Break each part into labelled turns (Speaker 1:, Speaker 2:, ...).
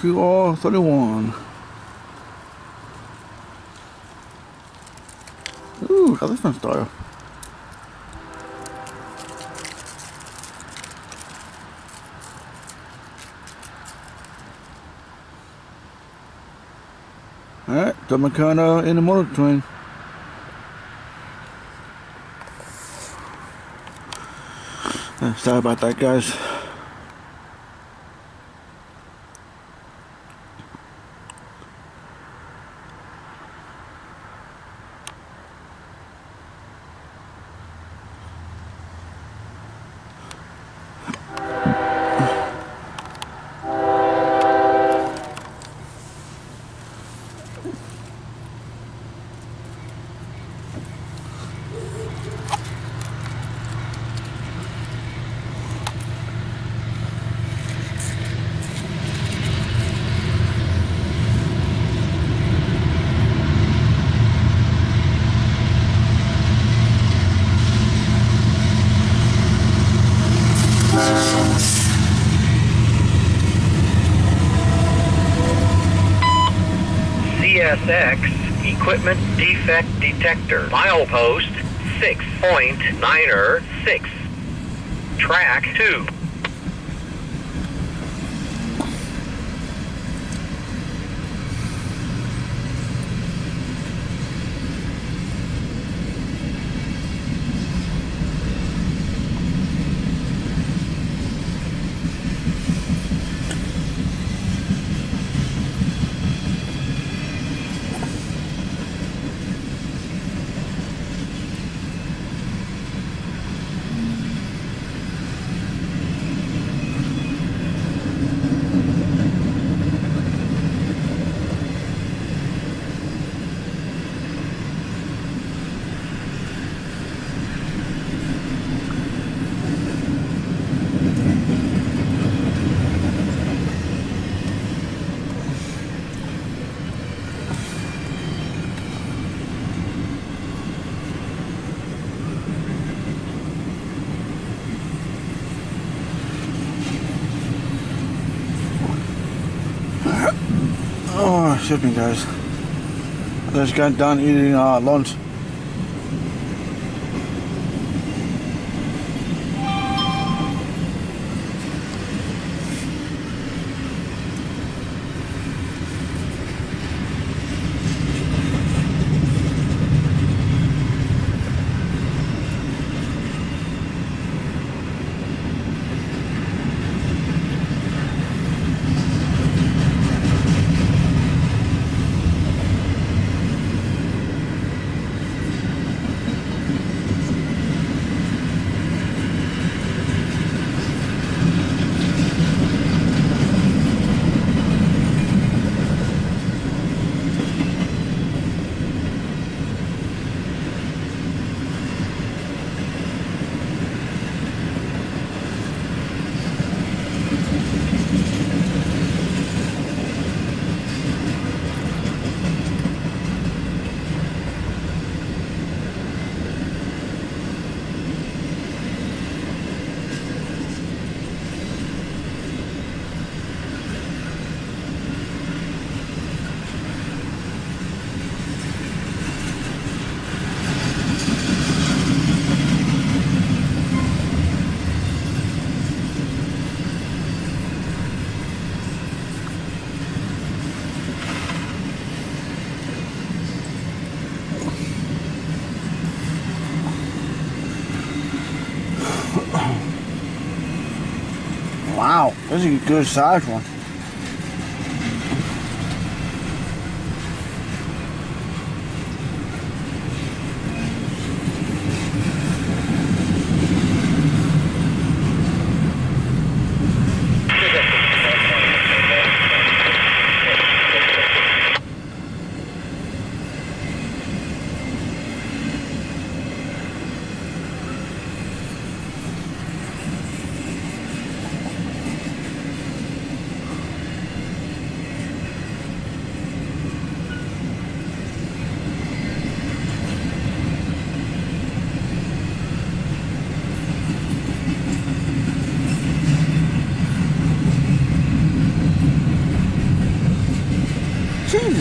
Speaker 1: QR31. Ooh, got this one style. Alright, Tropicana Intermodal train. Sorry about that, guys.
Speaker 2: CSX Equipment Defect Detector. Milepost 6.96. Track 2.
Speaker 1: Oh, excuse me, guys. I just got done eating lunch. Wow, this is a good size one.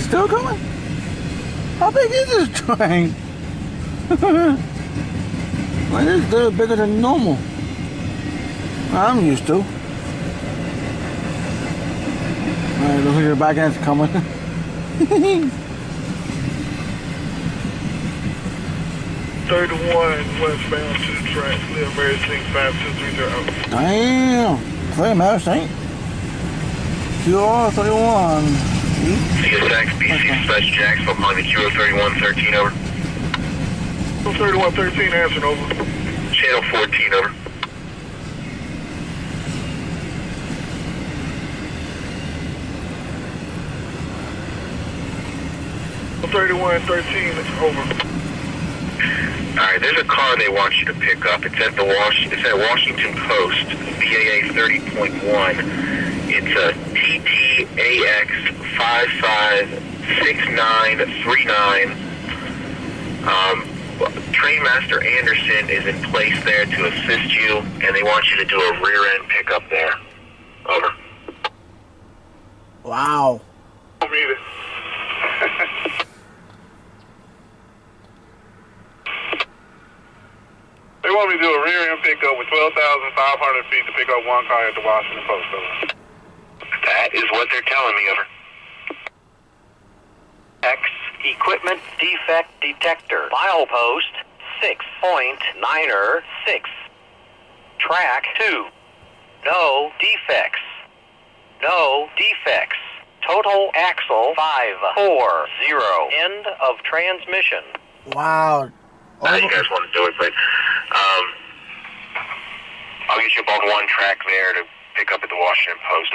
Speaker 1: It's still coming? How big is this train? Well, it's still bigger than normal. I'm used to. Alright, looks like your back end's coming.
Speaker 3: 31 westbound to the track, clear Mary Sink 5230.
Speaker 1: Damn. Clear Mary Sink. Q031.
Speaker 2: CSX BC Dispatch Jacksonville calling the Q031-13 over.
Speaker 3: 3113 answering over.
Speaker 2: Channel 14 over.
Speaker 3: 3113 over.
Speaker 2: Alright, there's a car they want you to pick up. It's at Washington Post, BAA 30.1. It's a TTAX 556939. Trainmaster Anderson is in place there to assist you, and they want you to do a rear end pickup there. Over.
Speaker 1: Wow.
Speaker 3: Meet it. They want me to do a rear end pickup with 12,500 feet to pick up one car at the Washington Post. Over.
Speaker 2: That is what they're telling me, over. X Equipment Defect Detector. Milepost 6.96. Track 2. No defects. No defects. Total axle 540. End of transmission.
Speaker 1: Wow.
Speaker 2: How you guys want to do it, but I'll get you up on one track there to pick up at the Washington Post,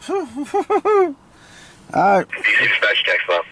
Speaker 2: over.
Speaker 1: Alright.
Speaker 2: DC Dispatch, text up.